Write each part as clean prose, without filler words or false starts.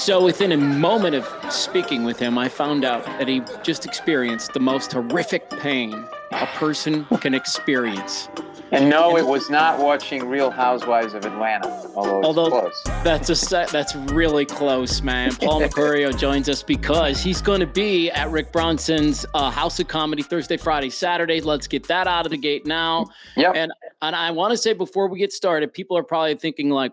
So within a moment of speaking with him, I found out that he just experienced the most horrific pain a person can experience. And no, it was not watching Real Housewives of Atlanta, although it's close. That's really close, man. Paul Mecurio joins us because he's going to be at Rick Bronson's House of Comedy Thursday, Friday, Saturday. Let's get that out of the gate now. Yep. And I want to say before we get started, people are probably thinking like,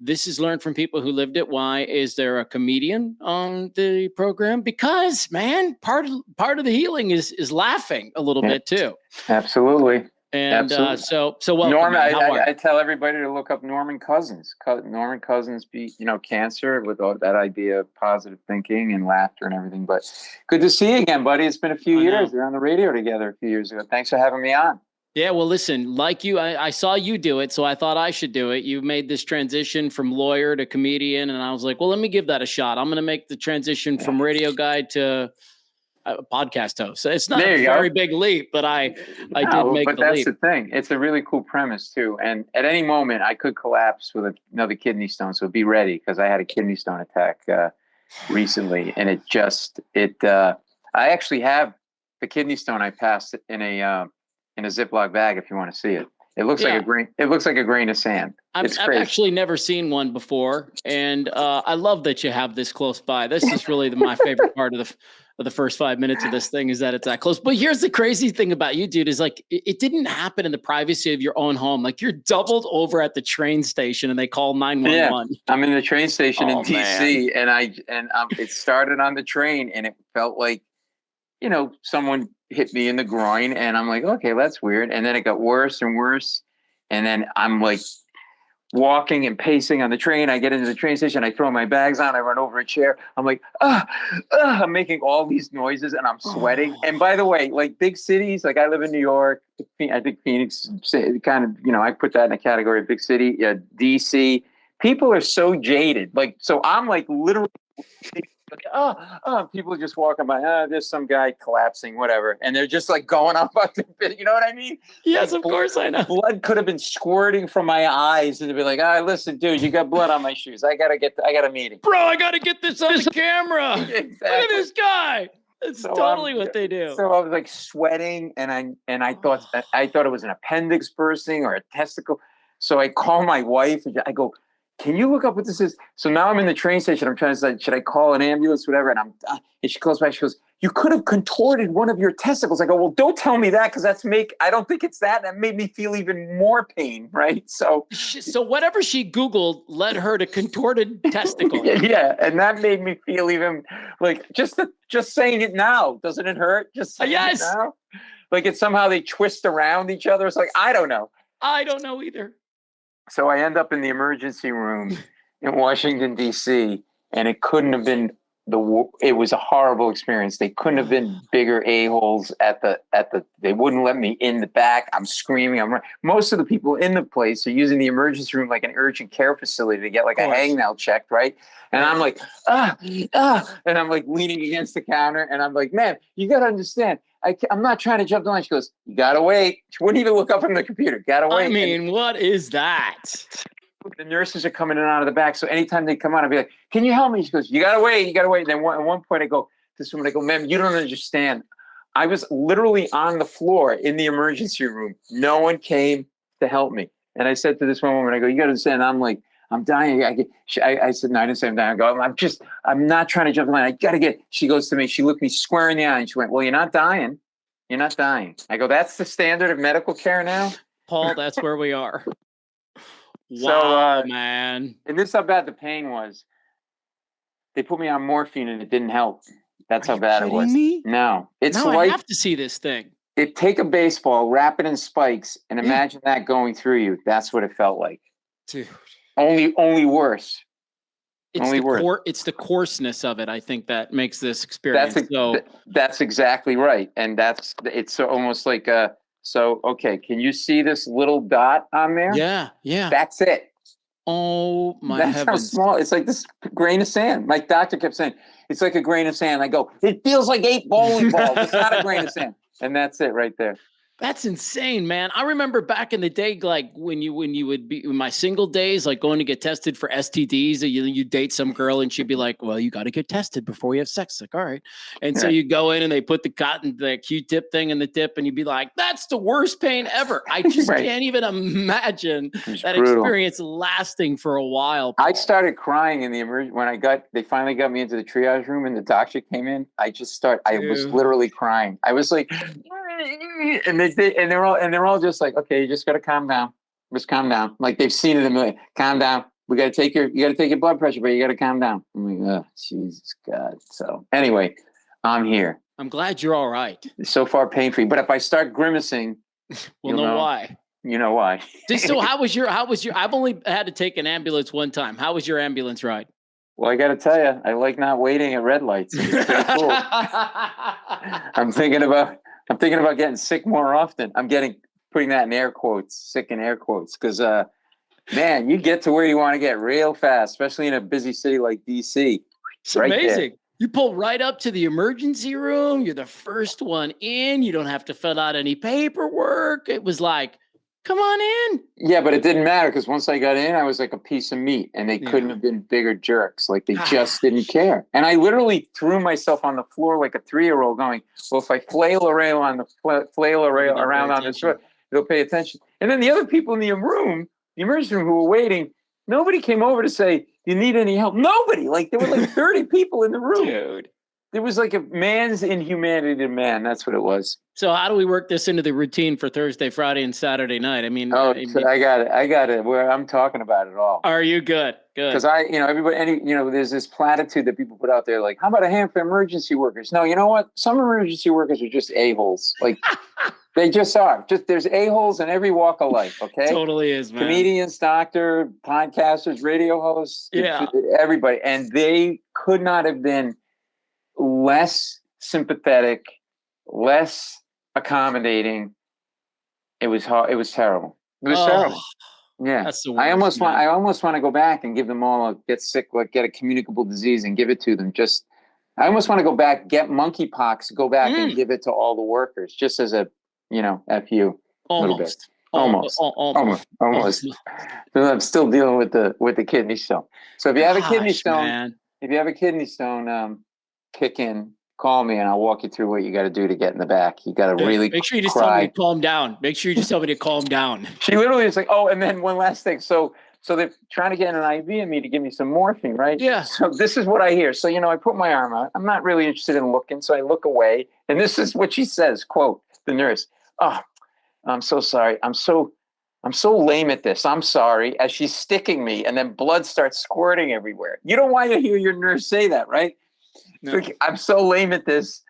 this is learned from people who lived it. Why is there a comedian on the program? Because, man, part of the healing is laughing a little bit too. Absolutely. And so welcome. Norman, I tell everybody to look up Norman Cousins. Norman Cousins beat, cancer with all that idea of positive thinking and laughter and everything. But good to see you again, buddy. It's been a few years. We were on the radio together a few years ago. Thanks for having me on. Yeah, well, listen, like you, I saw you do it, so I thought I should do it. You made this transition from lawyer to comedian, and I was like, well, let me give that a shot. I'm going to make the transition from radio guy to a podcast host. So it's not a very big leap, but I did make the leap. But that's the thing. It's a really cool premise, too. And at any moment, I could collapse with another kidney stone, so be ready, because I had a kidney stone attack recently, and I actually have the kidney stone. I passed it in a Ziploc bag if you want to see it. It looks like a grain. It looks like a grain of sand. I've actually never seen one before, and I love that you have this close by. This is really my favorite part of the first 5 minutes of this thing is that it's that close. But here's the crazy thing about you, dude, is like it didn't happen in the privacy of your own home. Like you're doubled over at the train station, and they call 911. Yeah, I'm in the train station in DC, and it started on the train, and it felt like someone hit me in the groin, and I'm like, okay, that's weird. And then it got worse and worse. And then I'm like walking and pacing on the train. I get into the train station. I throw my bags on. I run over a chair. I'm like, I'm making all these noises and I'm sweating. And by the way, like big cities, like I live in New York. I think Phoenix kind of, I put that in a category of big city. Yeah, DC. People are so jaded. Like, so I'm like literally people are just walking by. There's some guy collapsing, whatever, and they're just like going up the bit. You know what I mean? Yes, like, of course I know. Blood could have been squirting from my eyes, and they'd be like, listen, dude, you got blood on my shoes. I got a meeting, bro. I gotta get this on the camera. Exactly. Look at this guy. It's totally what they do. So I was like sweating, and I thought it was an appendix bursting or a testicle. So I call my wife, and I go, can you look up what this is? So now I'm in the train station. I'm trying to decide, should I call an ambulance, whatever? And she calls back. She goes, you could have contorted one of your testicles. I go, well, don't tell me that, because I don't think it's that. That made me feel even more pain, right? So whatever she Googled led her to contorted testicle. Yeah, and that made me feel even like just saying it now. Doesn't it hurt? Just saying it now? Like it's somehow they twist around each other. It's like, I don't know. I don't know either. So I end up in the emergency room in Washington, D.C., and it couldn't have been it was a horrible experience. They couldn't have been bigger a-holes they wouldn't let me in the back. I'm screaming. Most of the people in the place are using the emergency room like an urgent care facility to get like a hangnail checked, right? And I'm like, and I'm like leaning against the counter, and I'm like, man, you got to understand. I'm not trying to jump the line. She goes, you got to wait. She wouldn't even look up from the computer. Got to wait. I mean, what is that? The nurses are coming in and out of the back. So anytime they come out, I'd be like, can you help me? She goes, you got to wait. You got to wait. And then at one point I go, this woman, I go, ma'am, you don't understand. I was literally on the floor in the emergency room. No one came to help me. And I said to this one woman, I go, you got to understand. I'm like, I'm dying. I said, no, I didn't say I'm dying. I go, I'm not trying to jump the line. I got to get, she goes to me, she looked me square in the eye and she went, well, you're not dying. You're not dying. I go, that's the standard of medical care now? Paul, that's where we are. Wow, man. And this is how bad the pain was. They put me on morphine and it didn't help. That's how bad it was. Me? No. I have to see this thing. Take a baseball, wrap it in spikes, and imagine that going through you. That's what it felt like. Dude. Only worse. It's the coarseness of it, I think, that makes this experience. That's exactly right. And it's almost like okay, can you see this little dot on there? Yeah. That's it. Oh my heavens. That's how small. It's like this grain of sand. My doctor kept saying, it's like a grain of sand. I go, it feels like 8 bowling balls. It's not a grain of sand. And that's it right there. That's insane, man. I remember back in the day, like when you would be in my single days, like going to get tested for STDs. You date some girl and she'd be like, "Well, you got to get tested before we have sex." Like, all right. And so you go in and they put the Q-tip thing in the dip, and you'd be like, "That's the worst pain ever." I just Right. can't even imagine that Brutal. experience lasting for a while. I started crying in the when they finally got me into the triage room and the doctor came in. I was literally crying. I was like, and they're all just like, okay, you just got to calm down. Just calm down. Like they've seen it a million. Calm down. You got to take your blood pressure, but you got to calm down. I'm like, oh, Jesus God. So anyway, I'm here. I'm glad you're all right. So far pain-free. But if I start grimacing, we'll know why. You know why. So how was your, I've only had to take an ambulance one time. How was your ambulance ride? Well, I got to tell you, I like not waiting at red lights. It's pretty cool. I'm thinking about getting sick more often. Putting that in air quotes, sick in air quotes. Cause, man, you get to where you want to get real fast, especially in a busy city like DC. It's amazing. You pull right up to the emergency room. You're the first one in. You don't have to fill out any paperwork. It was like, come on in. Yeah, but it didn't matter because once I got in, I was like a piece of meat, and they couldn't have been bigger jerks. Like they just didn't care. And I literally threw myself on the floor like a 3-year-old, going, "Well, if I flail around on this road, they'll pay attention." And then the other people in the emergency room who were waiting, nobody came over to say, "Do you need any help?" Nobody. Like there were like 30 people in the room. Dude. There was like a man's inhumanity to man. That's what it was. So how do we work this into the routine for Thursday, Friday, and Saturday night? I mean, so I got it. Where I'm talking about it all. Are you good? Good. Because everybody, there's this platitude that people put out there, like, how about a hand for emergency workers? No, you know what? Some emergency workers are just a-holes. Like, they just are. There's a-holes in every walk of life. Okay, totally is, man. Comedians, doctor, podcasters, radio hosts, everybody, and they could not have been less sympathetic, less accommodating. It was hard. It was terrible. It was terrible. Yeah, that's the worst, I almost want to go back and give them all get a communicable disease and give it to them. I almost want to go back, get monkeypox, go back and give it to all the workers, just as a FU. Almost. Almost. I'm still dealing with the kidney stone. So if you have a kidney stone, kick in, call me, and I'll walk you through what you got to do to get in the back. You got to really make sure you just tell me to calm down. Make sure you just tell me to calm down. She literally is like, oh, and then one last thing. So they're trying to get an IV in me to give me some morphine, right? Yeah. So this is what I hear. So, I put my arm out. I'm not really interested in looking, so I look away. And this is what she says, quote, the nurse, "Oh, I'm so sorry. I'm so lame at this. I'm sorry," as she's sticking me, and then blood starts squirting everywhere. You don't want to hear your nurse say that, right? No. Like, I'm so lame at this.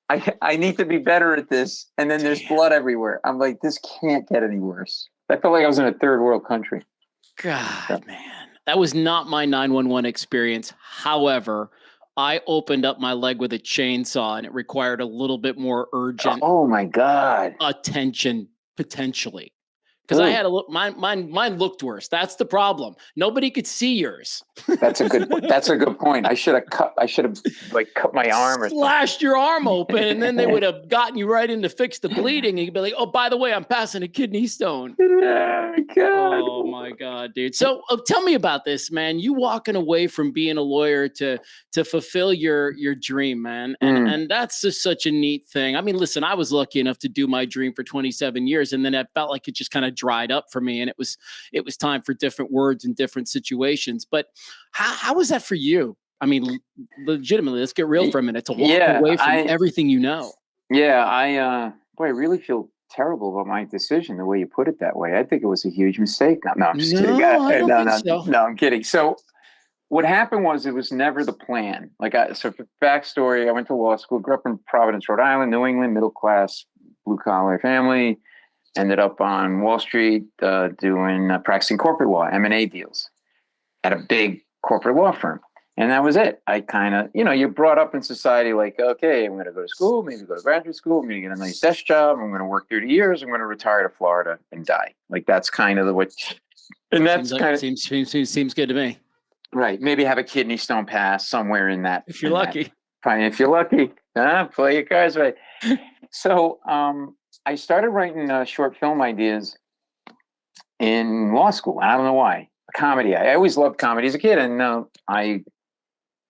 I need to be better at this. And then there's blood everywhere. I'm like, this can't get any worse. I felt like I was in a third world country. God, man. That was not my 911 experience. However, I opened up my leg with a chainsaw, and it required a little bit more urgent. Oh my God. Attention, potentially. Because I had a look, mine looked worse. That's the problem. Nobody could see yours. That's a good point. I should have cut my arm or slashed your arm open, and then they would have gotten you right in to fix the bleeding. And you'd be like, "Oh, by the way, I'm passing a kidney stone." Oh my God, dude. So tell me about this, man. You walking away from being a lawyer to fulfill your dream, man. And that's just such a neat thing. I mean, listen, I was lucky enough to do my dream for 27 years. And then I felt like it just kind of dried up for me. And it was time for different words and different situations. But how was that for you? I mean, legitimately, let's get real for a minute, to walk away from everything you know. Yeah, I really feel terrible about my decision, the way you put it that way. I think it was a huge mistake. No, I'm just kidding. No, I'm kidding. So what happened was, it was never the plan. So for backstory, I went to law school, grew up in Providence, Rhode Island, New England, middle class, blue collar family. Ended up on Wall Street practicing corporate law, M&A deals at a big corporate law firm. And that was it. I kind of, you're brought up in society like, okay, I'm going to go to school, maybe go to graduate school, I'm going to get a nice desk job, I'm going to work 30 years, I'm going to retire to Florida and die. Like, that's kind of seems good to me. Right. Maybe have a kidney stone pass somewhere in that. If you're lucky. Fine. If you're lucky, play your cards right. So, I started writing short film ideas in law school. And I don't know why. Comedy. I always loved comedy as a kid. And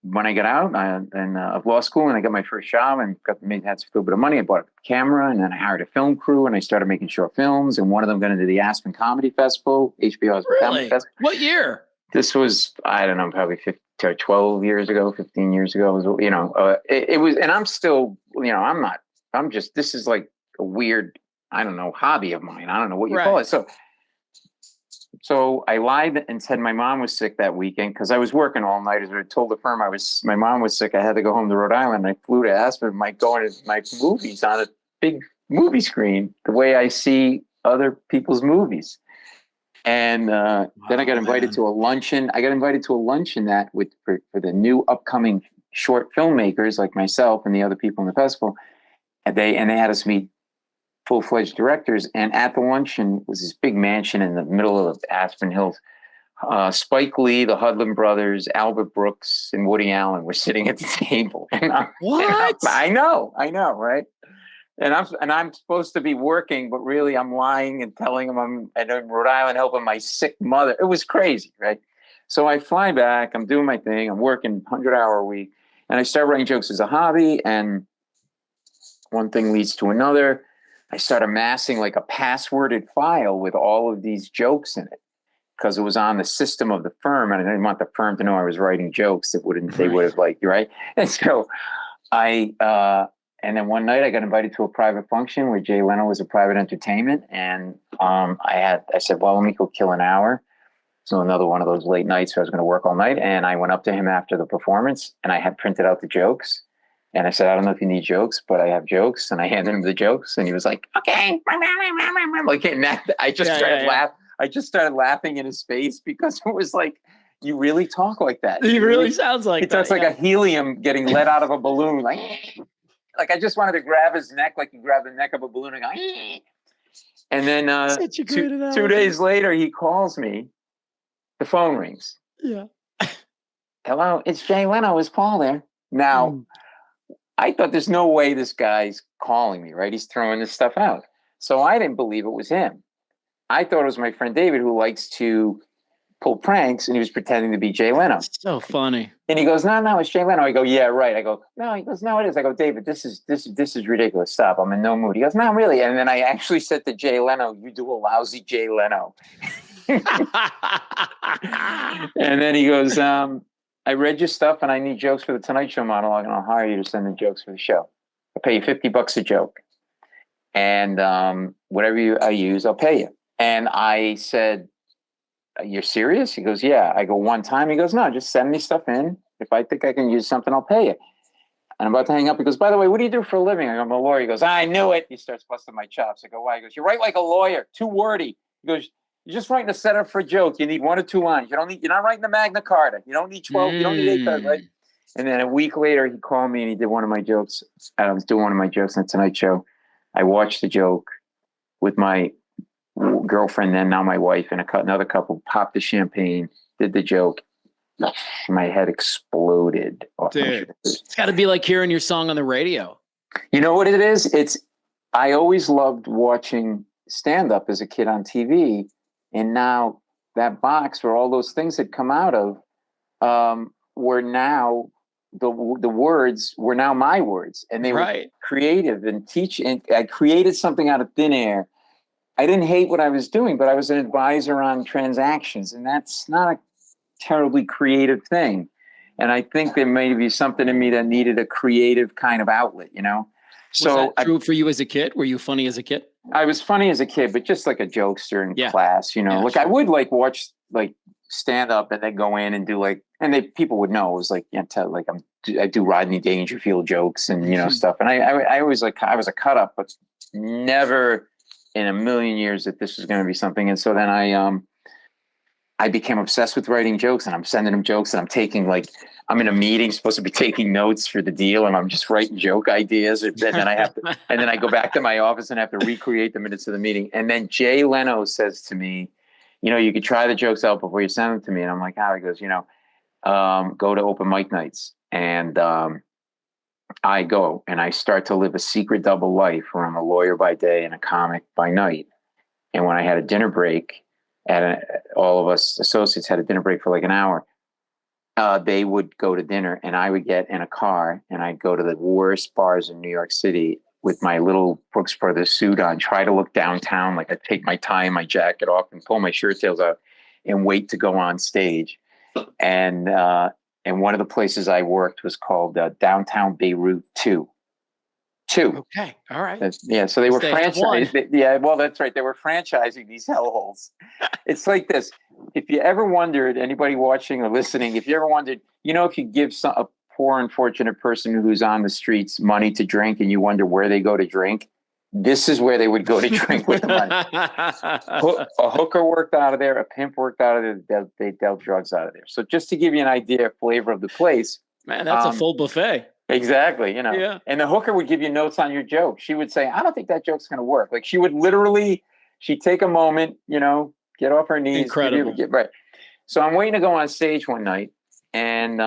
when I got out of law school and I got my first job and had a little bit of money, I bought a camera and then I hired a film crew and I started making short films. And one of them got into the Aspen Comedy Festival, HBO's Comedy Festival. What year? This was, I don't know, probably 12 years ago, 15 years ago. It was, and I'm still, this is like a weird, I don't know, hobby of mine. I don't know what you call it. So I lied and said my mom was sick that weekend because I was working all night. As I told the firm my mom was sick. I had to go home to Rhode Island. I flew to Aspen. Going to my movies on a big movie screen, the way I see other people's movies. And then I got invited to a luncheon. I got invited to a luncheon for the new upcoming short filmmakers like myself and the other people in the festival. And they had us meet full-fledged directors, and at the luncheon was this big mansion in the middle of Aspen Hills. Spike Lee, the Hudlin brothers, Albert Brooks, and Woody Allen were sitting at the table. What? I know, right? And I'm supposed to be working, but really I'm lying and telling them I'm in Rhode Island helping my sick mother. It was crazy, right? So I fly back. I'm doing my thing. I'm working 100-hour a week, and I start writing jokes as a hobby. And one thing leads to another. I start amassing like a passworded file with all of these jokes in it because it was on the system of the firm, and I didn't want the firm to know I was writing jokes. They would have liked, right? And so and then one night I got invited to a private function where Jay Leno was a private entertainment, and I said, well, let me go kill an hour. So another one of those late nights where I was going to work all night, and I went up to him after the performance, and I had printed out the jokes. And I said, I don't know if you need jokes, but I have jokes. And I handed him the jokes, and he was like, okay. Like, and I just started laughing. I just started laughing in his face because it was like, you really talk like that. He really sounds like that. He talks like a helium getting let out of a balloon. Like I just wanted to grab his neck like you grab the neck of a balloon and go, and then 2 days later, he calls me. The phone rings. Yeah. Hello, it's Jay Leno. Is Paul there? Now, I thought there's no way this guy's calling me, right? He's throwing this stuff out. So I didn't believe it was him. I thought it was my friend David, who likes to pull pranks, and he was pretending to be Jay Leno. That's so funny. And he goes, no, it's Jay Leno. I go, yeah, right. I go, no. He goes, no, it is. I go, David, this is ridiculous. Stop. I'm in no mood. He goes, no, really. And then I actually said to Jay Leno, you do a lousy Jay Leno. And then he goes, I read your stuff and I need jokes for the Tonight Show monologue, and I'll hire you to send in jokes for the show. I'll pay you $50 a joke. And whatever I use, I'll pay you. And I said, you're serious? He goes, yeah. I go, one time? He goes, no, just send me stuff in. If I think I can use something, I'll pay you. And I'm about to hang up. He goes, by the way, what do you do for a living? I go, I'm a lawyer. He goes, I knew it. He starts busting my chops. I go, why? He goes, you write like a lawyer, too wordy. He goes, you're just writing a setup for a joke. You need 1 or 2 lines. You're not writing the Magna Carta. You don't need 12. You don't need 8, right? And then a week later, he called me and he did one of my jokes. I was doing one of my jokes on Tonight Show. I watched the joke with my girlfriend, then now my wife, and another couple, popped the champagne, did the joke. My head exploded. Dude, it's got to be like hearing your song on the radio. You know what it is? I always loved watching stand-up as a kid on TV, and now that box where all those things had come out of were now the words were now my words, and they were creative and teach. And I created something out of thin air. I didn't hate what I was doing, but I was an advisor on transactions, and that's not a terribly creative thing. And I think there may be something in me that needed a creative kind of outlet, you know? Was that true for you as a kid? Were you funny as a kid? I was funny as a kid, but just like a jokester in class, you know, I would like watch like stand up and then go in and do like, and people would know it was like, I do Rodney Dangerfield jokes and, you know, stuff. And I always I was a cut up, but never in a million years that this was going to be something. And so then I became obsessed with writing jokes, and I'm sending them jokes, and I'm taking I'm in a meeting, supposed to be taking notes for the deal, and I'm just writing joke ideas. And then and then I go back to my office and have to recreate the minutes of the meeting. And then Jay Leno says to me, you know, you could try the jokes out before you send them to me. And I'm like, how? He goes, you know, go to open mic nights and I go and I start to live a secret double life where I'm a lawyer by day and a comic by night. And when I had a dinner break, all of us associates had a dinner break for like an hour. They would go to dinner, and I would get in a car, and I'd go to the worst bars in New York City with my little Brooks Brothers suit on, try to look downtown, like I'd take my tie and my jacket off and pull my shirt tails out and wait to go on stage. And one of the places I worked was called Downtown Beirut 2. Okay. All right. Yeah. So they were franchised. Yeah. Well, that's right. They were franchising these hellholes. It's like this. If you ever wondered, anybody watching or listening, if you ever wondered, if you give a poor, unfortunate person who's on the streets money to drink and you wonder where they go to drink, this is where they would go to drink with the money. A hooker worked out of there. A pimp worked out of there. They dealt drugs out of there. So just to give you an idea, flavor of the place. Man, that's a full buffet. Exactly. Yeah. And the hooker would give you notes on your joke. She would say, I don't think that joke's going to work. Like she'd take a moment, get off her knees. Incredible. Right. So I'm waiting to go on stage one night, and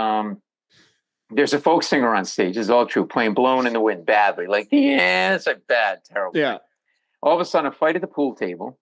there's a folk singer on stage. This is all true, playing Blowing in the Wind badly. Like, yeah, it's like bad, terrible. Yeah. All of a sudden, a fight at the pool table.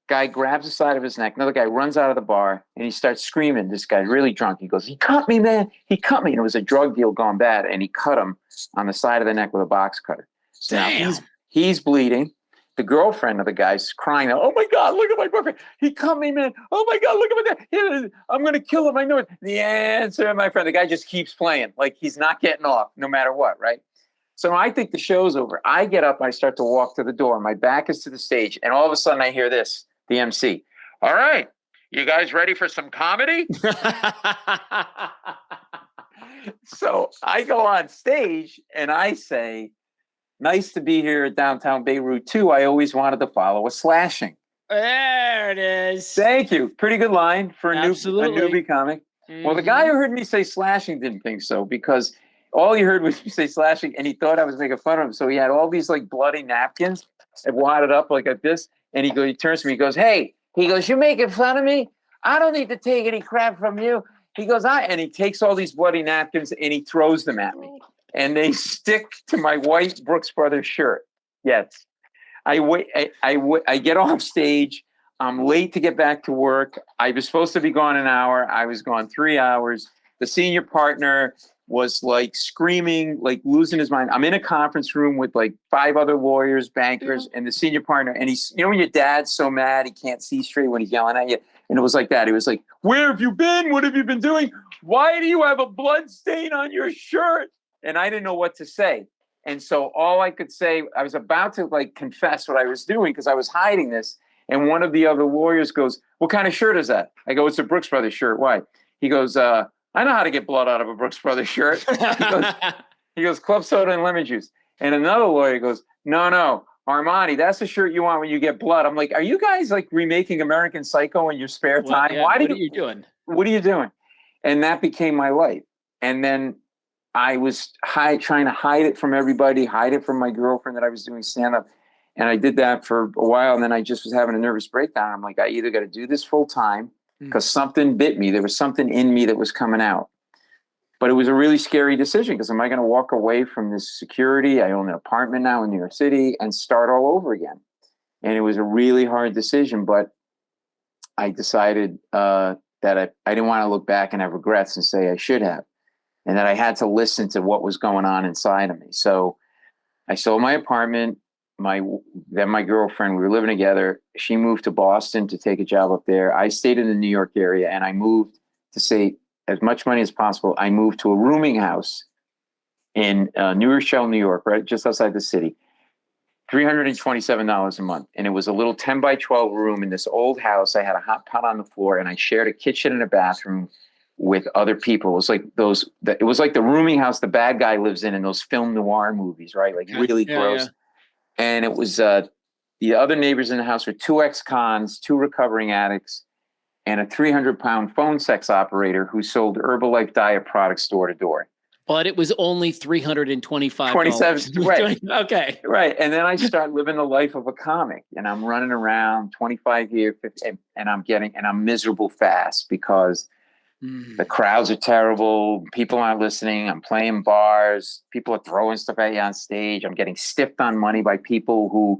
Guy grabs the side of his neck. Another guy runs out of the bar, and he starts screaming. This guy's really drunk. He goes, he cut me, man. He cut me. And it was a drug deal gone bad, and he cut him on the side of the neck with a box cutter. So now he's bleeding. The girlfriend of the guy's crying out, oh, my God, look at my boyfriend. He cut me, man. Oh, my God, look at my I'm going to kill him. I know it. The answer, my friend, the guy just keeps playing. Like he's not getting off no matter what, right? So I think the show's over. I get up. I start to walk to the door. My back is to the stage. And all of a sudden I hear this. The MC. All right. You guys ready for some comedy? So I go on stage and I say, nice to be here at Downtown Beirut 2. I always wanted to follow a slashing. There it is. Thank you. Pretty good line for a newbie comic. Mm-hmm. Well, the guy who heard me say slashing didn't think so, because all he heard was me say slashing and he thought I was making fun of him. So he had all these like bloody napkins and wadded up like this. And he turns to me, he goes, hey, you're making fun of me? I don't need to take any crap from you. He goes, and he takes all these bloody napkins and he throws them at me. And they stick to my white Brooks Brothers shirt. Yes. I get off stage. I'm late to get back to work. I was supposed to be gone an hour. I was gone 3 hours. The senior partner was like screaming, like losing his mind. I'm in a conference room with like 5 other lawyers, bankers, and the senior partner. And he's, when your dad's so mad, he can't see straight when he's yelling at you. And it was like that. He was like, where have you been? What have you been doing? Why do you have a blood stain on your shirt? And I didn't know what to say. And so all I could say, I was about to like confess what I was doing because I was hiding this. And one of the other lawyers goes, what kind of shirt is that? I go, it's a Brooks Brothers shirt. Why? He goes, I know how to get blood out of a Brooks Brothers shirt. He goes, club soda and lemon juice. And another lawyer goes, no, Armani, that's the shirt you want when you get blood. I'm like, are you guys like remaking American Psycho in your spare time? Yeah, what are you doing? What are you doing? And that became my life. And then I was trying to hide it from everybody, hide it from my girlfriend that I was doing stand-up. And I did that for a while. And then I just was having a nervous breakdown. I'm like, I either got to do this full time because something bit me. There was something in me that was coming out. But it was a really scary decision because am I going to walk away from this security? I own an apartment now in New York City and start all over again. And it was a really hard decision. But I decided that I didn't want to look back and have regrets and say I should have. And that I had to listen to what was going on inside of me. So I sold my apartment. Then my girlfriend, we were living together. She moved to Boston to take a job up there. I stayed in the New York area, and I moved to save as much money as possible. I moved to a rooming house in New Rochelle, New York, right just outside the city. $327 a month. And it was a little 10 by 12 room in this old house. I had a hot pot on the floor, and I shared a kitchen and a bathroom with other people. It was like it was like the rooming house the bad guy lives in those film noir movies, right? Like really gross. Yeah. And it was the other neighbors in the house were 2 ex-cons, 2 recovering addicts, and a 300-pound phone sex operator who sold Herbalife diet products door to door. But it was only $325. 27, right. Okay. Right. And then I start living the life of a comic, and I'm running around 25 years, and I'm miserable fast because The crowds are terrible. People aren't listening. I'm playing bars. People are throwing stuff at you on stage. I'm getting stiffed on money by people who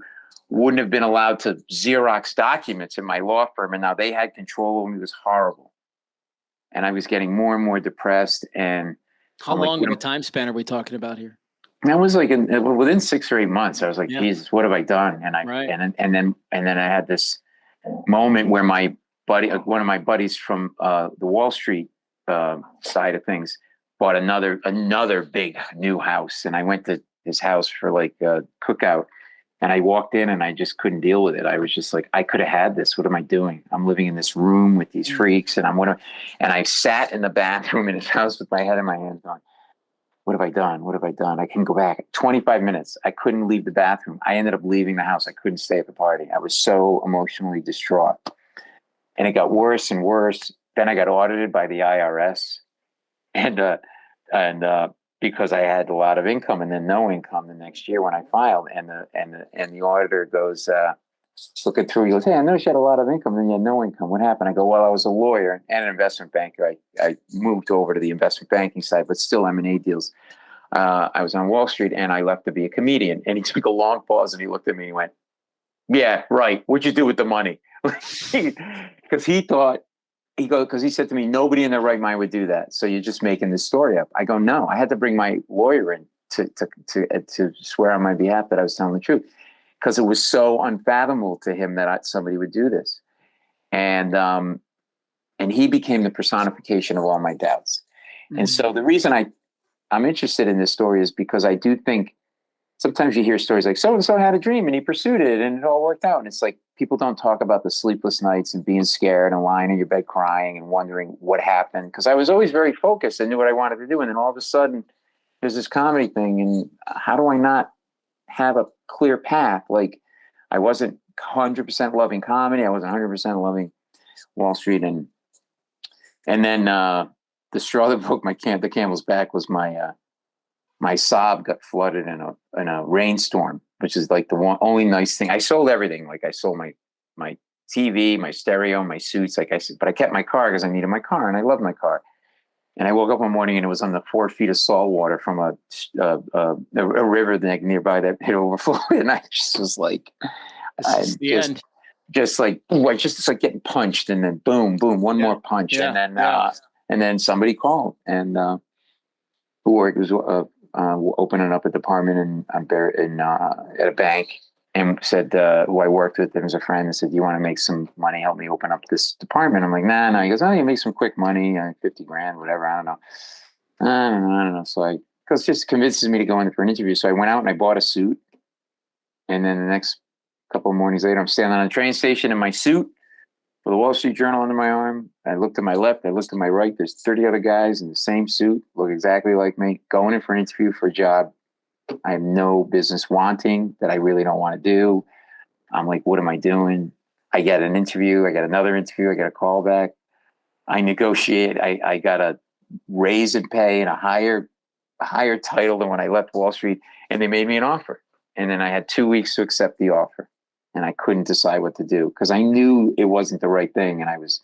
wouldn't have been allowed to Xerox documents in my law firm. And now they had control over me. It was horrible. And I was getting more and more depressed. And how long of a time span are we talking about here? That was like within 6 or 8 months. I was like, Jesus, what have I done? And and then I had this moment where my buddy, one of my buddies from the Wall Street side of things, bought another big new house, and I went to his house for like a cookout, and I walked in and I just couldn't deal with it. I was just like, I could have had this. What am I doing? I'm living in this room with these freaks, and and I sat in the bathroom in his house with my head in my hands going, what have I done? What have I done? I can go back 25 minutes. I couldn't leave the bathroom. I ended up leaving the house. I couldn't stay at the party. I was so emotionally distraught. And it got worse and worse. Then I got audited by the IRS. And because I had a lot of income and then no income the next year when I filed. And the auditor goes, looking through, he goes, hey, I noticed you had a lot of income, then you had no income. What happened? I go, well, I was a lawyer and an investment banker. I moved over to the investment banking side, but still M&A deals. I was on Wall Street and I left to be a comedian. And he took a long pause and he looked at me and he went, yeah, right. What'd you do with the money? Because because he said to me, nobody in their right mind would do that. So you're just making this story up. I go, no, I had to bring my lawyer in to swear on my behalf that I was telling the truth. Because it was so unfathomable to him that somebody would do this. And he became the personification of all my doubts. Mm-hmm. And so the reason I'm interested in this story is because I do think sometimes you hear stories like so-and-so had a dream and he pursued it and it all worked out. And it's like people don't talk about the sleepless nights and being scared and lying in your bed crying and wondering what happened. Because I was always very focused and knew what I wanted to do. And then all of a sudden there's this comedy thing. And how do I not have a clear path? Like I wasn't 100% loving comedy. I wasn't 100% loving Wall Street. And then the straw that broke the camel's back was my Saab got flooded in a rainstorm, which is like the only nice thing. I sold everything. Like I sold my TV, my stereo, my suits. Like I said, but I kept my car because I needed my car and I loved my car. And I woke up one morning and it was on the 4 feet of salt water from a river nearby that had overflowed. And I just was like, just like getting punched, and then boom, boom, one more punch, and then somebody called and who was opening up a department at a bank, and said who I worked with him as a friend, and said, do you want to make some money, help me open up this department? I'm like, nah. He goes, oh, you make some quick money, 50 grand, whatever. I don't know. So because just convinces me to go in for an interview. So I went out and I bought a suit. And then the next couple of mornings later, I'm standing on a train station in my suit with a Wall Street Journal under my arm. I look to my left, I look to my right. There's 30 other guys in the same suit, look exactly like me, going in for an interview for a job I have no business wanting, that I really don't want to do. I'm like, what am I doing? I get an interview. I get another interview. I get a call back. I negotiate. I got a raise in pay and a higher title than when I left Wall Street. And they made me an offer. And then I had 2 weeks to accept the offer. And I couldn't decide what to do because I knew it wasn't the right thing. And I was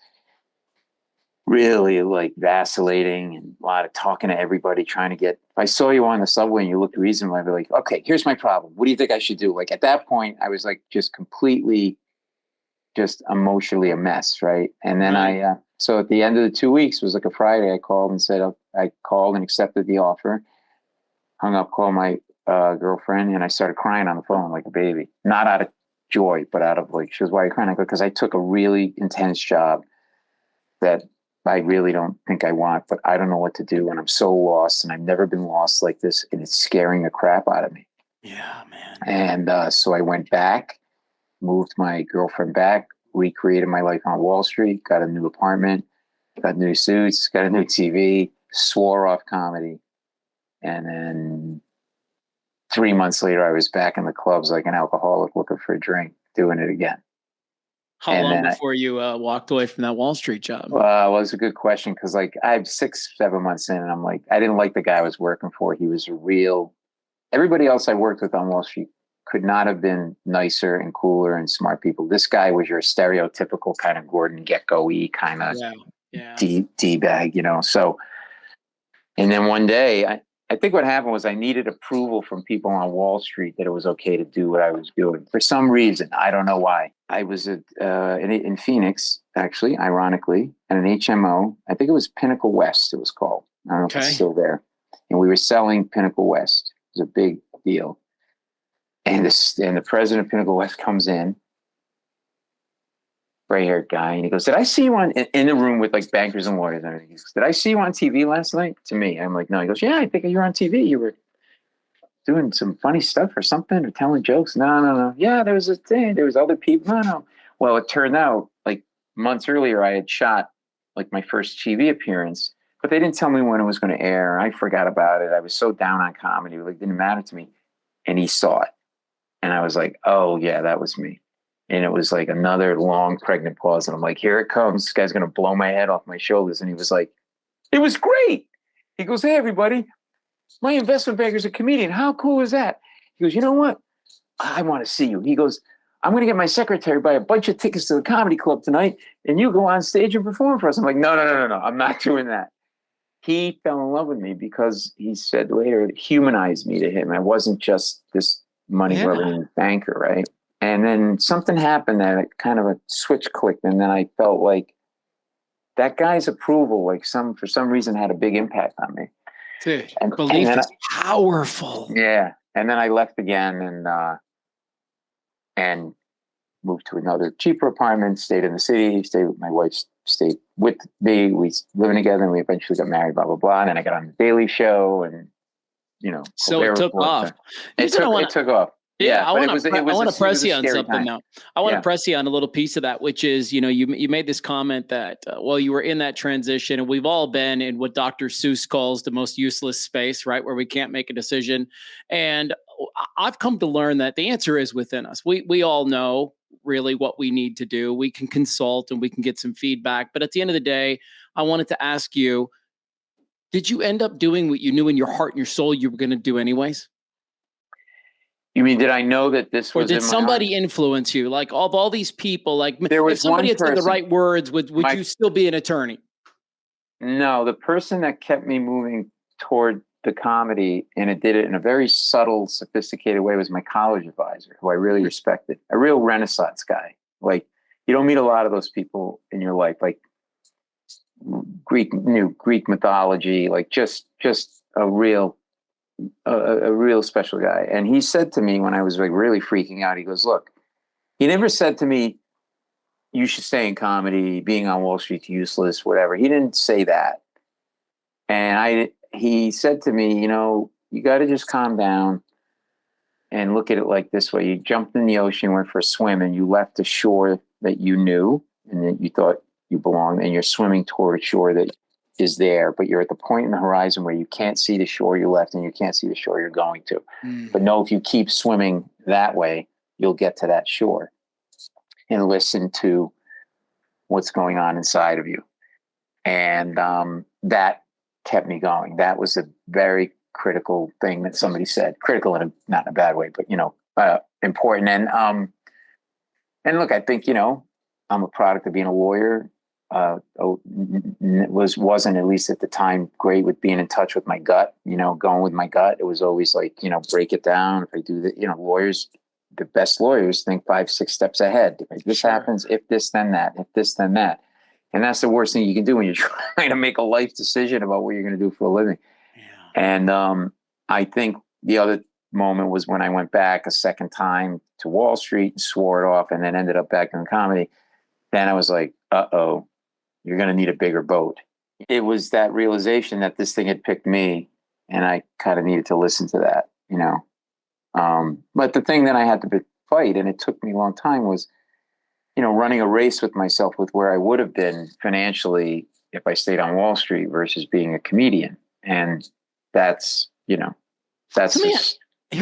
really like vacillating and a lot of talking to everybody, trying to get, if I saw you on the subway and you looked reasonable, I'd be like, okay, here's my problem. What do you think I should do? Like at that point, I was like just completely just emotionally a mess. Right. And then so at the end of the 2 weeks, it was like a Friday, I called and said, I called and accepted the offer, hung up, called my girlfriend, and I started crying on the phone like a baby, not out of joy, but out of like, she was, why are you crying? I go, because I took a really intense job that I really don't think I want, but I don't know what to do. And I'm so lost, and I've never been lost like this. And it's scaring the crap out of me. Yeah, man. And so I went back, moved my girlfriend back, recreated my life on Wall Street, got a new apartment, got new suits, got a new TV, swore off comedy. And then 3 months later, I was back in the clubs like an alcoholic looking for a drink, doing it again. How long before you walked away from that Wall Street job? Well, it's a good question because like I'm 6-7 months in and I'm like, I didn't like the guy I was working for. He was everybody else I worked with on Wall Street could not have been nicer and cooler and smart people. This guy was your stereotypical kind of Gordon Gekko-y kind of Yeah. D bag, so. And then one day, I think what happened was I needed approval from people on Wall Street that it was okay to do what I was doing. For some reason, I don't know why. I was in Phoenix, actually, ironically, at an HMO. I think it was Pinnacle West, it was called. I don't know if it's still there. And we were selling Pinnacle West. It was a big deal. And the president of Pinnacle West comes in, gray-haired guy, and he goes, "Did I see you in the room with like bankers and lawyers and everything? He goes, did I see you on TV last night?" To me, I'm like, "No." He goes, "Yeah, I think you were on TV. You were doing some funny stuff or something, or telling jokes." "No, no, no. Yeah, there was a thing. There was other people." "No, no." Well, it turned out like months earlier, I had shot like my first TV appearance, but they didn't tell me when it was going to air. I forgot about it. I was so down on comedy, like it didn't matter to me. And he saw it, and I was like, "Oh yeah, that was me." And it was like another long pregnant pause. And I'm like, "Here it comes. This guy's going to blow my head off my shoulders." And he was like, "It was great." He goes, "Hey, everybody, my investment banker's a comedian. How cool is that?" He goes, "You know what? I want to see you." He goes, "I'm going to get my secretary buy a bunch of tickets to the comedy club tonight, and you go on stage and perform for us." I'm like, "No, no, no, no, no. I'm not doing that." He fell in love with me because he said later it humanized me to him. I wasn't just this money grubbing banker, right? And then something happened that it kind of a switch clicked, and then I felt like that guy's approval, like for some reason, had a big impact on me. Dude, belief is powerful. Yeah, and then I left again and moved to another cheaper apartment, stayed in the city, stayed with my wife, stayed with me. We living together, and we eventually got married. Blah blah blah. And then I got on the Daily Show, and so it took off. It took off. Yeah, I but want to press you on something now. I want to press you on a little piece of that, which is, you made this comment that, you were in that transition, and we've all been in what Dr. Seuss calls the most useless space, right? Where we can't make a decision. And I've come to learn that the answer is within us. We all know really what we need to do. We can consult and we can get some feedback. But at the end of the day, I wanted to ask you, did you end up doing what you knew in your heart and your soul you were going to do anyways? You mean, did I know that this was? Or did somebody influence you? Like of all these people, like there was if somebody had said the right words, would my, you still be an attorney? No, the person that kept me moving toward the comedy, and it did it in a very subtle, sophisticated way, was my college advisor, who I really respected. A real Renaissance guy. Like, you don't meet a lot of those people in your life. Like Greek mythology, like just a real special guy. And he said to me when I was like really freaking out, he goes, "Look," he never said to me, "You should stay in comedy, being on Wall Street's useless," whatever. He didn't say that. And he said to me, "You got to just calm down and look at it like this way. You jumped in the ocean, went for a swim, and you left the shore that you knew and that you thought you belonged, and you're swimming toward a shore that is there, but you're at the point in the horizon where you can't see the shore you left and you can't see the shore you're going to. But know if you keep swimming that way, you'll get to that shore. And listen to what's going on inside of you." And that kept me going. That was a very critical thing that somebody said. Critical not in a bad way, but important. And look, I think I'm a product of being a lawyer. Wasn't, at least at the time, great with being in touch with my gut. Going with my gut. It was always like, break it down. If I do that, lawyers, the best lawyers think 5-6 steps ahead. If this happens, if this, then that. If this, then that. And that's the worst thing you can do when you're trying to make a life decision about what you're going to do for a living. Yeah. And I think the other moment was when I went back a second time to Wall Street and swore it off, and then ended up back in comedy. Then I was like, uh-oh, you're going to need a bigger boat. It was that realization that this thing had picked me, and I kind of needed to listen to that, But the thing that I had to fight, and it took me a long time, was running a race with myself with where I would have been financially if I stayed on Wall Street versus being a comedian. And that's a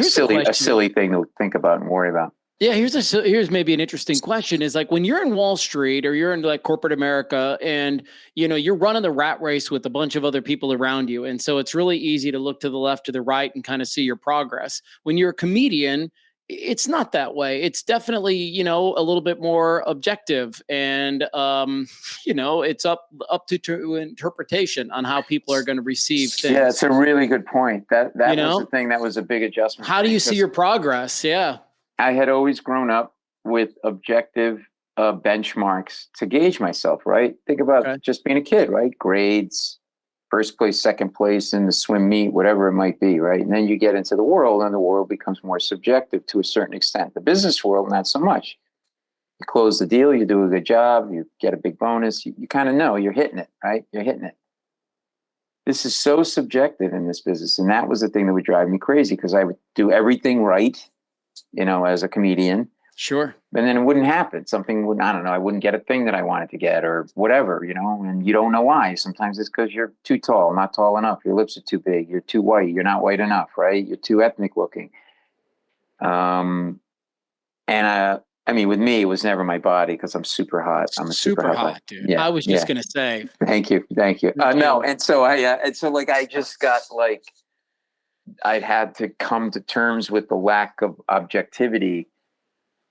silly thing to think about and worry about. Yeah, here's maybe an interesting question is like when you're in Wall Street or you're in like corporate America and you're running the rat race with a bunch of other people around you. And so it's really easy to look to the left or the right and kind of see your progress. When you're a comedian, It's not that way. It's definitely, you know, a little bit more objective, and you know, it's up to interpretation on how people are going to receive Yeah, things. it's a really good point. That You was the know, thing that was a big adjustment how for do me, you see 'cause your progress? Yeah. I had always grown up with objective benchmarks to gauge myself, right? Think about Okay. just being a kid, right? Grades, first place, second place in the swim meet, whatever it might be, right? And then you get into the world, and the world becomes more subjective to a certain extent. The business world, not so much. You close the deal, you do a good job, you get a big bonus, you kind of know you're hitting it, right? You're hitting it. This is so subjective in this business. And that was the thing that would drive me crazy, because I would do everything right, you know, as a comedian. Sure. And then it wouldn't happen. Something would, I don't know, I wouldn't get a thing that I wanted to get or whatever, you know, and you don't know why. Sometimes it's because you're too tall, not tall enough. Your lips are too big. You're too white. You're not white enough, right? You're too ethnic looking. And I mean, with me, it was never my body, because I'm super hot. I'm a super Super hot guy. hot, dude. Yeah. I was just Yeah. gonna say. Thank you. Thank you. No. And so like, I just got like, I had to come to terms with the lack of objectivity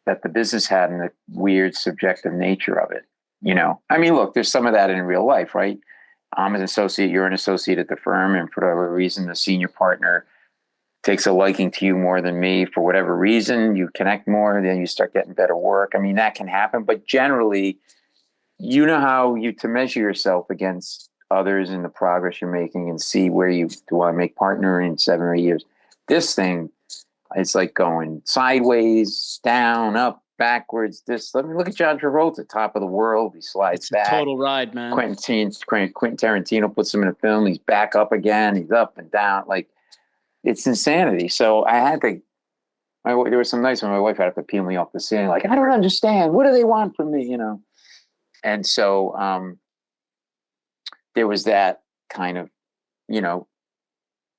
that the business had, and the weird subjective nature of it. You know, I mean, look, there's some of that in real life, right? I'm an associate, you're an associate at the firm, and for whatever reason, the senior partner takes a liking to you more than me for whatever reason. You connect more, then you start getting better work. I mean, that can happen, but generally, you know how you to measure yourself against others and the progress you're making, and see where you do I make partner in 7 or 8 years. This thing, it's like going sideways, down, up, backwards. Let me look at John Travolta, top of the world. He slides It's a back. total ride, man. Quentin Tarantino puts him in a film. He's back up again. He's up and down. Like, it's insanity. So I had to. There were some nights when my wife had to peel me off the ceiling. Like, I don't understand. What do they want from me? You know. And so there was that kind of, you know,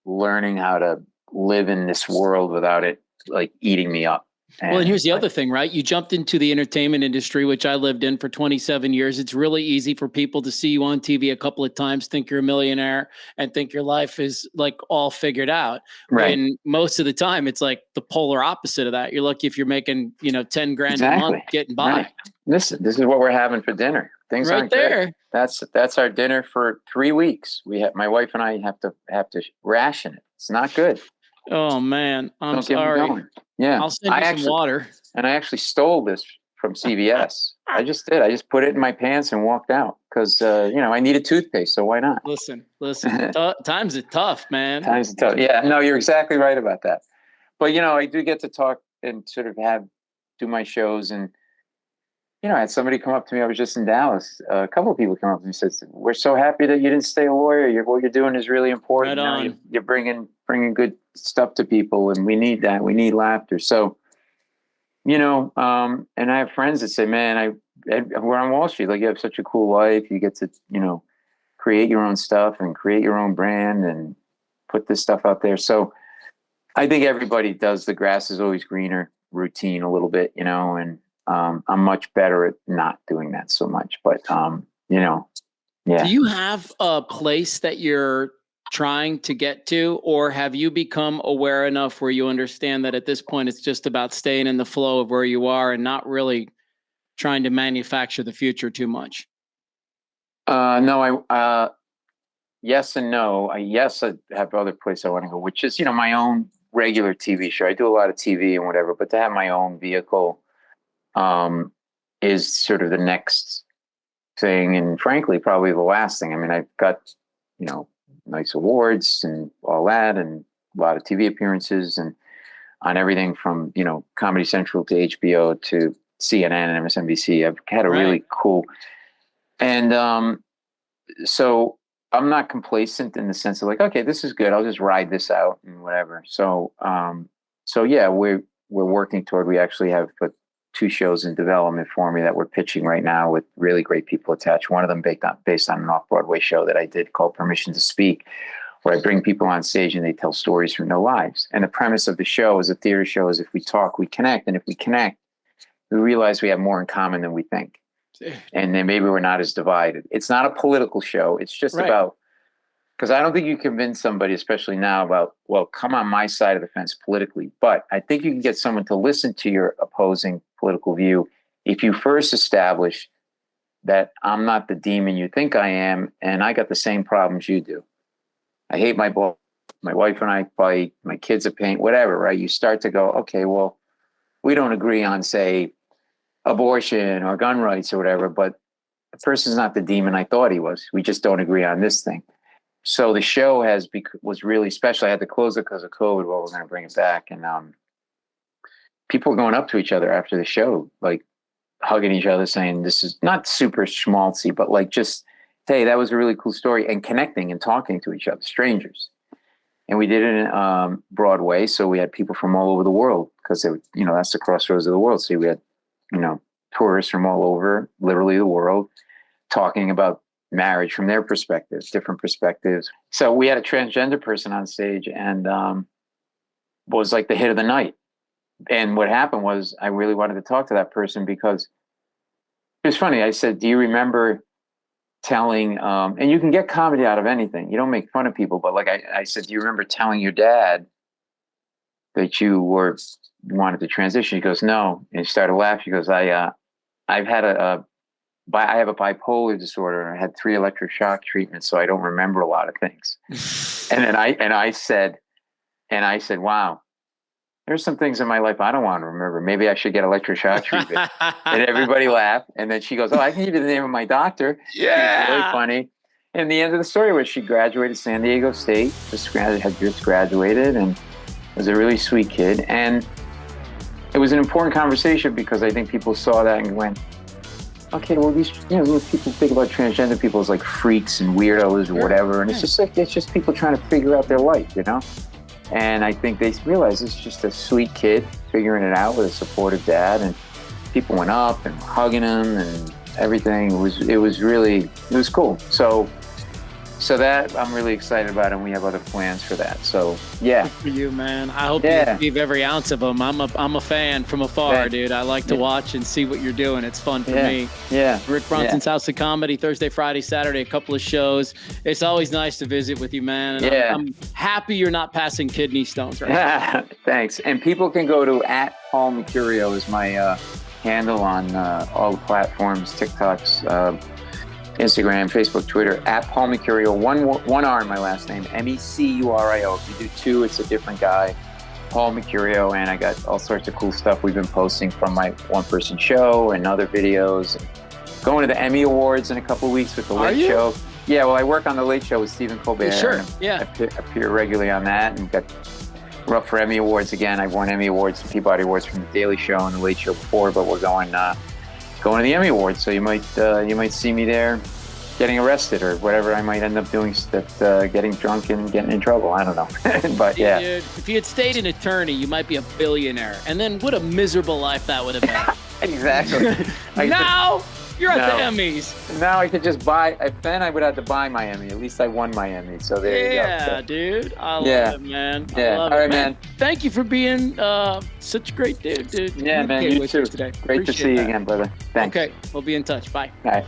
learning how to live in this world without it like eating me up. Well, and here's the other thing, right? You jumped into the entertainment industry, which I lived in for 27 years. It's really easy for people to see you on TV a couple of times, think you're a millionaire, and think your life is like all figured out. Right. When most of the time it's like the polar opposite of that. You're lucky if you're making, you know, 10 grand a month getting by. Right. This is what we're having for dinner. Things right aren't there. Good. That's our dinner for 3 weeks. My wife and I have to ration it. It's not good. Oh man, I'm Don't sorry. Get me going. Yeah, I'll send you some water. And I actually stole this from CVS. I just did. I just put it in my pants and walked out because you know, I needed toothpaste, so why not? Listen. Times are tough, man. Times are tough. Yeah, no, you're exactly right about that. But you know, I do get to talk and sort of do my shows, and you know, I had somebody come up to me. I was just in Dallas. A couple of people come up to me and said, "We're so happy that you didn't stay a lawyer. What you're doing is really important. Right on. You're bringing good stuff to people, and we need that. We need laughter." So, you know, and I have friends that say, "Man, we're on Wall Street. Like, you have such a cool life. You get to, you know, create your own stuff and create your own brand and put this stuff out there." So, I think everybody does the grass is always greener routine a little bit, you know, and I'm much better at not doing that so much, but you know, yeah. Do you have a place that you're trying to get to, or have you become aware enough where you understand that at this point it's just about staying in the flow of where you are and not really trying to manufacture the future too much? No, yes and no. Yes, I have other place I want to go, which is, you know, my own regular TV show. I do a lot of TV and whatever, but to have my own vehicle is sort of the next thing, and frankly, probably the last thing. I mean, I've got, you know, nice awards and all that, and a lot of TV appearances, and on everything from, you know, Comedy Central to HBO to CNN and MSNBC. I've had a really cool, and so I'm not complacent in the sense of like, okay, this is good. I'll just ride this out and whatever. So, so yeah, we're working toward. We actually have put 2 shows in development for me that we're pitching right now with really great people attached. One of them based on an off-Broadway show that I did called Permission to Speak, where I bring people on stage and they tell stories from their lives. And the premise of the show is a theater show is if we talk, we connect. And if we connect, we realize we have more in common than we think. And then maybe we're not as divided. It's not a political show. It's just about because I don't think you convince somebody, especially now, about, well, come on my side of the fence politically. But I think you can get someone to listen to your opposing political view if you first establish that I'm not the demon you think I am, and I got the same problems you do. I hate my boss. My wife and I fight. My kids are pain, whatever, right? You start to go, okay, well, we don't agree on, say, abortion or gun rights or whatever, but the person's not the demon I thought he was. We just don't agree on this thing. So the show was really special. I had to close it because of COVID. Well, we're going to bring it back. And people were going up to each other after the show, like hugging each other, saying, this is not super schmaltzy, but like just, hey, that was a really cool story, and connecting and talking to each other, strangers. And we did it in Broadway. So we had people from all over the world because, that's the crossroads of the world. So we had, tourists from all over, literally the world, talking about marriage from their perspectives, different perspectives. So we had a transgender person on stage, and was like the hit of the night. And what happened was I really wanted to talk to that person because it was funny. I said, do you remember telling, and you can get comedy out of anything. You don't make fun of people, but like I said, do you remember telling your dad that you wanted to transition? He goes, no. And he started laughing. He goes, I have a bipolar disorder, and I had 3 electric shock treatments, so I don't remember a lot of things. And then I said, wow, there's some things in my life I don't want to remember. Maybe I should get electric shock treatment. And everybody laughed. And then she goes, oh, I can give you the name of my doctor. Yeah. It's really funny. And the end of the story was she graduated San Diego State, had just graduated, and was a really sweet kid. And it was an important conversation because I think people saw that and went, okay, well, these people think about transgender people as like freaks and weirdos or whatever. And it's just people trying to figure out their life, And I think they realized it's just a sweet kid figuring it out with a supportive dad, and people went up and hugging him and everything. It was cool. So that I'm really excited about, and we have other plans for that. So yeah. Good for you, man. I hope you achieve every ounce of them. I'm a fan from afar, dude. I like to watch and see what you're doing. It's fun for me. Yeah. Rick Bronson's House of Comedy, Thursday, Friday, Saturday, a couple of shows. It's always nice to visit with you, man. And I'm happy you're not passing kidney stones right now. Thanks. And people can go to @Paul Mecurio is my handle on all the platforms, TikToks, Instagram, Facebook, Twitter, @Paul Mecurio, one R in my last name, Mecurio. If you do 2, it's a different guy, Paul Mecurio. And I got all sorts of cool stuff we've been posting from my one-person show and other videos. And going to the Emmy Awards in a couple of weeks with The Late Show. Yeah, well, I work on The Late Show with Stephen Colbert. Sure, I appear regularly on that, and we're up for Emmy Awards again. I've won Emmy Awards and Peabody Awards from The Daily Show and The Late Show before, but we're going to the Emmy Awards, so you might see me there getting arrested or whatever I might end up doing, getting drunk and getting in trouble. I don't know. But yeah. Dude, if you had stayed an attorney, you might be a billionaire. And then what a miserable life that would have been. Exactly. Now you're at the Emmys. Now I could just buy. Then I would have to buy my Emmy. At least I won my Emmy. So there you go. Yeah, dude. I love it, man. Yeah. All right, man. Thank you for being such a great dude. Yeah, man. You too. Today. Great to see you again, brother. Thanks. Okay. We'll be in touch. Bye. Bye.